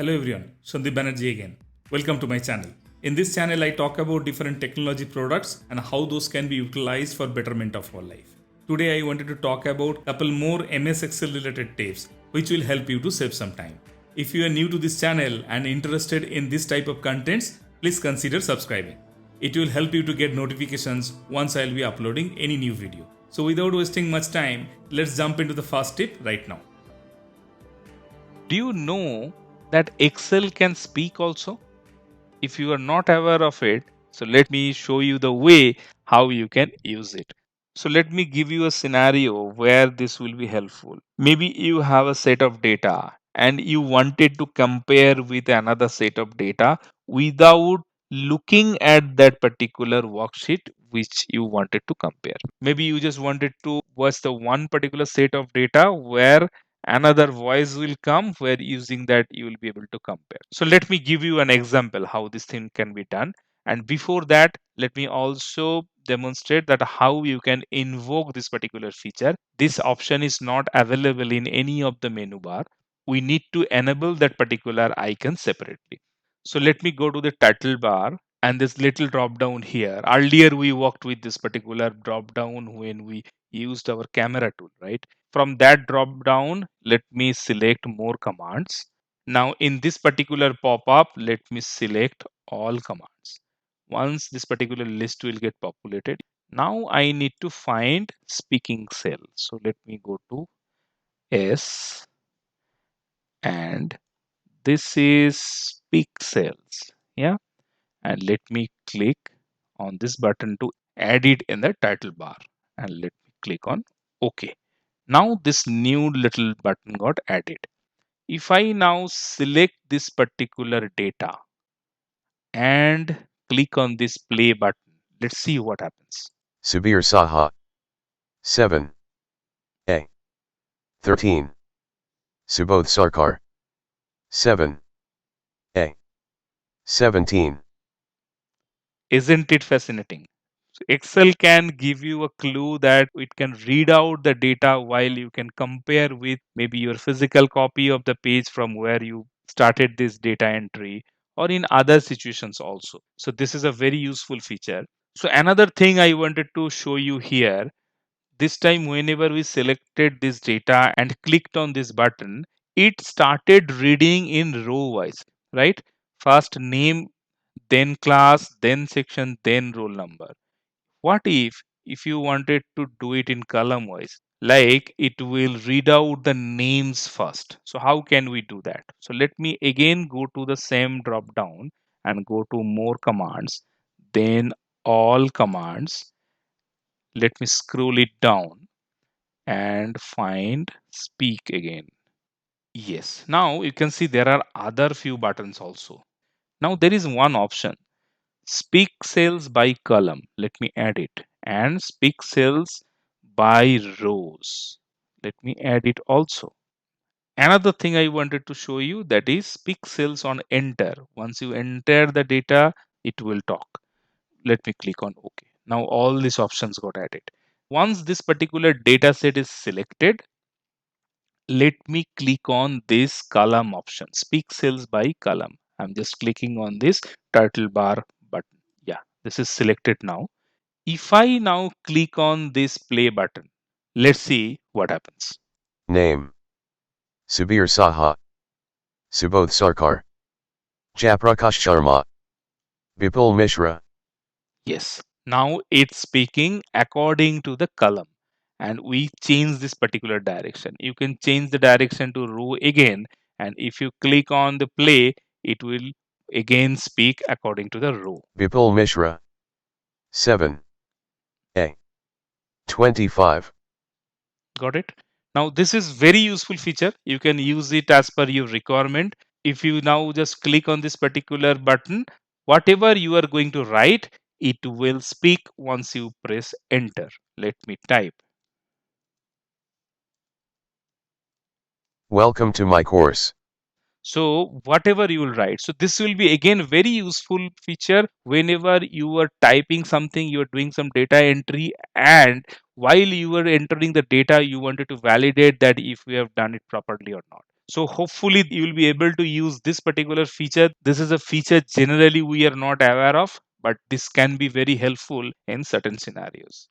Hello everyone, Sandeep Banerjee again. Welcome to my channel. In this channel, I talk about different technology products and how those can be utilized for betterment of our life. Today, I wanted to talk about a couple more MS Excel related tips which will help you to save some time. If you are new to this channel and interested in this type of contents, please consider subscribing. It will help you to get notifications once I'll be uploading any new video. So without wasting much time, let's jump into the first tip right now. Do you know that Excel can speak also? If you are not aware of it, so let me show you the way how you can use it. So let me give you a scenario where this will be helpful. Maybe you have a set of data and you wanted to compare with another set of data without looking at that particular worksheet which you wanted to compare. Maybe you just wanted to watch the one particular set of data where another voice will come where using that you will be able to compare. So let me give you an example how this thing can be done, and before that let me also demonstrate that how you can invoke this particular feature. This option is not available in any of the menu bar. We need to enable that particular icon separately. So let me go to the title bar and this little drop down here. Earlier we worked with this particular drop down when we used our camera tool, right? From that drop down, let me select more commands. Now in this particular pop-up, let me select all commands. Once this particular list will get populated, now I need to find speaking cell. So let me go to S, and this is speak cells. Yeah. And let me click on this button to add it in the title bar, and let me click on OK. Now this new little button got added. If I now select this particular data and click on this play button, let's see what happens. Subir Saha 7 A 13 Subodh Sarkar 7 A 17. Isn't it fascinating? So Excel can give you a clue that it can read out the data while you can compare with maybe your physical copy of the page from where you started this data entry, or in other situations also. So this is a very useful feature. So another thing I wanted to show you here, this time whenever we selected this data and clicked on this button, it started reading in row wise, right? First name, then class, then section, then roll number. What if you wanted to do it in column wise, like it will read out the names first? So how can we do that? So let me again go to the same drop down and go to more commands, then all commands. Let me scroll it down and find speak again. Yes, now you can see there are other few buttons also. Now there is one option, speak cells by column. Let me add it, and speak cells by rows. Let me add it also. Another thing I wanted to show you, that is speak cells on enter. Once you enter the data, it will talk. Let me click on OK. Now all these options got added. Once this particular data set is selected, let me click on this column option, speak cells by column. I'm just clicking on this title bar button. Yeah, this is selected now. If I now click on this play button, let's see what happens. Name Subir Saha Subodh Sarkar Japrakash Sharma Bipul Mishra. Yes, now it's speaking according to the column, and we change this particular direction. You can change the direction to row again, and if you click on the play, it will again speak according to the row. Bipul Mishra 7 A 25. Got it? Now this is very useful feature. You can use it as per your requirement. If you now just click on this particular button, whatever you are going to write, it will speak once you press enter. Let me type. Welcome to my course. So whatever you will write, so this will be again very useful feature whenever you are typing something, you are doing some data entry, and while you are entering the data, you wanted to validate that if you have done it properly or not. So hopefully you will be able to use this particular feature. This is a feature generally we are not aware of, but this can be very helpful in certain scenarios.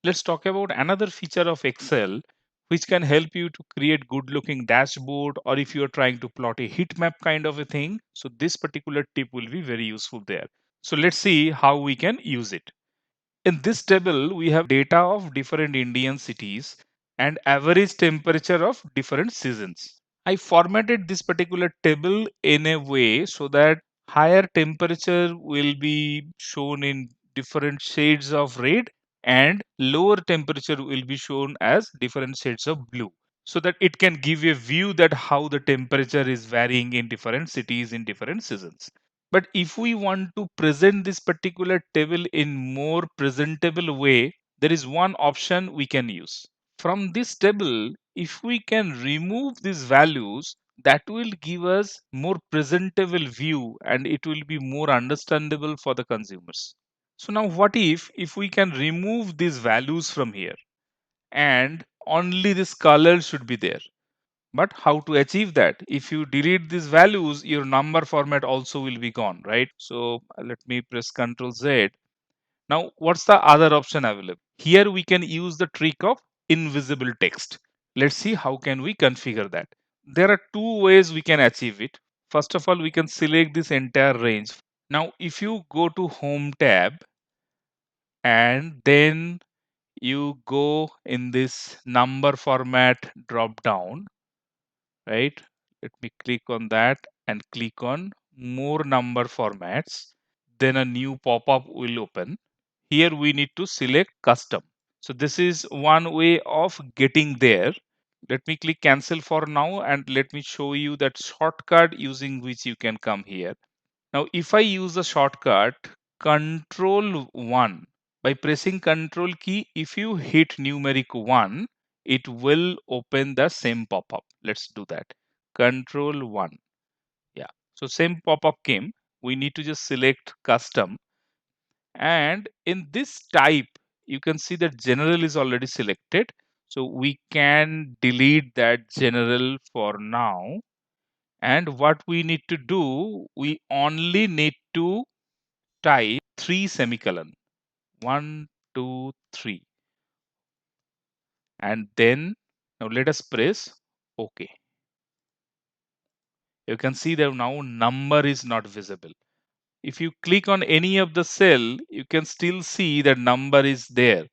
Let's talk about another feature of Excel which can help you to create good looking dashboard, or if you're trying to plot a heat map kind of a thing. So this particular tip will be very useful there. So let's see how we can use it. In this table, we have data of different Indian cities and average temperature of different seasons. I formatted this particular table in a way so that higher temperature will be shown in different shades of red and lower temperature will be shown as different shades of blue, so that it can give a view that how the temperature is varying in different cities in different seasons. But if we want to present this particular table in more presentable way, there is one option we can use. From this table, if we can remove these values, that will give us more presentable view and it will be more understandable for the consumers. So now what if we can remove these values from here and only this color should be there? But how to achieve that? If you delete these values, your number format also will be gone, right? So let me press Ctrl Z. Now, what's the other option available? Here we can use the trick of invisible text. Let's see how can we configure that. There are two ways we can achieve it. First of all, we can select this entire range. Now, if you go to Home tab and then you go in this number format drop down, right? Let me click on that and click on more number formats. Then a new pop-up will open. Here we need to select custom. So this is one way of getting there. Let me click cancel for now and let me show you that shortcut using which you can come here. Now, if I use the shortcut Control 1, by pressing Control key, if you hit numeric 1, it will open the same pop-up. Let's do that. Control 1. Yeah. So same pop-up came. We need to just select custom. And in this type, you can see that general is already selected. So we can delete that general for now. And what we need to do, we only need to type 3 semicolon. 1, 2, 3. And then now let us press OK. You can see that now number is not visible. If you click on any of the cell, you can still see that number is there,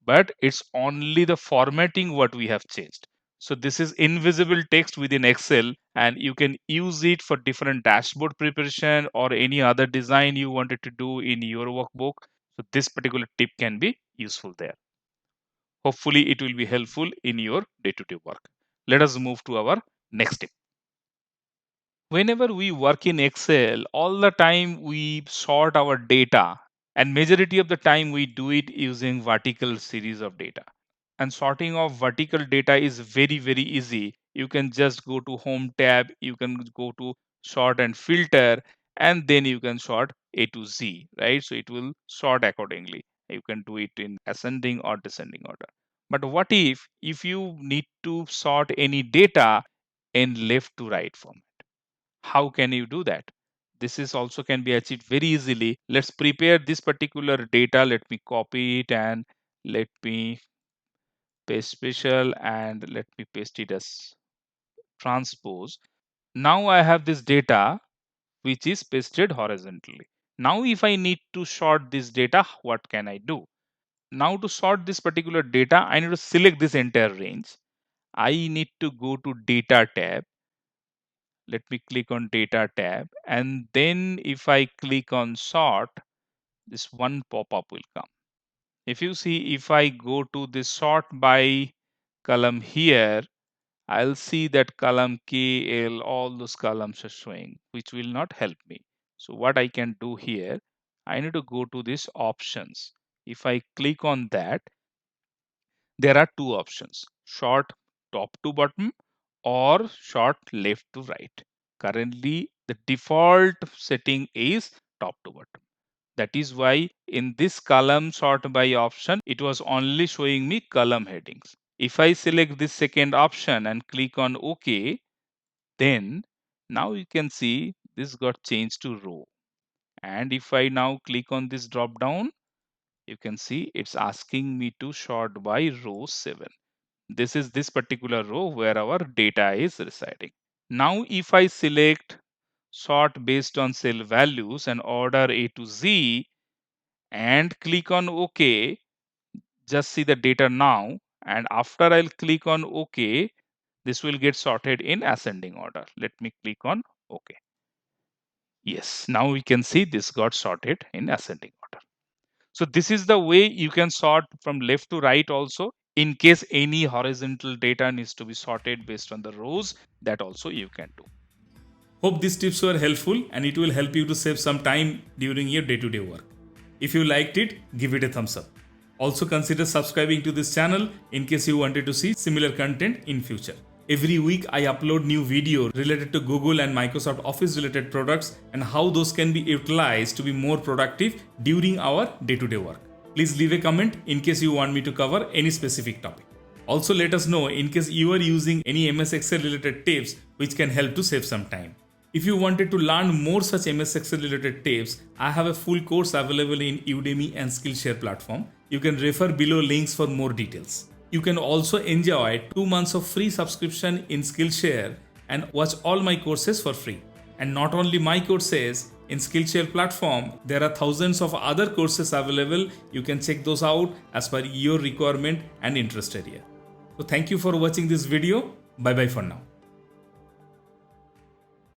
but it's only the formatting what we have changed. So this is invisible text within Excel and you can use it for different dashboard preparation or any other design you wanted to do in your workbook. So this particular tip can be useful there. Hopefully it will be helpful in your day-to-day work. Let us move to our next tip. Whenever we work in Excel, all the time we sort our data, and majority of the time we do it using vertical series of data. And sorting of vertical data is very easy. You can just go to Home tab, you can go to sort and filter, and then you can sort A to Z, right? So it will sort accordingly. You can do it in ascending or descending order. But what if you need to sort any data in left to right format? How can you do that? This is also can be achieved very easily. Let's prepare this particular data. Let me copy it and let me paste special and let me paste it as transpose. Now I have this data which is pasted horizontally. Now if I need to sort this data, what can I do? Now to sort this particular data, I need to select this entire range. I need to go to data tab. Let me click on data tab and then if I click on sort, this one pop-up will come. If you see, if I go to the sort by column here, I'll see that column K, L, all those columns are showing, which will not help me. So what I can do here, I need to go to this options. If I click on that, there are two options: short top to bottom or short left to right. Currently, the default setting is top to bottom. That is why in this column sort by option, it was only showing me column headings. If I select this second option and click on OK, Then now you can see this got changed to row. And if I now click on this drop down, you can see it's asking me to sort by row 7. This is this particular row where our data is residing. Now if I select sort based on cell values and order A to Z and click on OK, just see the data now, and after I'll click on OK, this will get sorted in ascending order. Let me click on OK. Yes, now we can see this got sorted in ascending order. So this is the way you can sort from left to right also. In case any horizontal data needs to be sorted based on the rows, that also you can do. Hope these tips were helpful and it will help you to save some time during your day-to-day work. If you liked it, give it a thumbs up. Also consider subscribing to this channel in case you wanted to see similar content in future. Every week I upload new video related to Google and Microsoft Office related products and how those can be utilized to be more productive during our day-to-day work. Please leave a comment in case you want me to cover any specific topic. Also let us know in case you are using any MS Excel related tips which can help to save some time. If you wanted to learn more such MS Excel related tips, I have a full course available in Udemy and Skillshare platform. You can refer below links for more details. You can also enjoy 2 months of free subscription in Skillshare and watch all my courses for free. And not only my courses, in Skillshare platform, there are thousands of other courses available. You can check those out as per your requirement and interest area. So thank you for watching this video. Bye bye for now.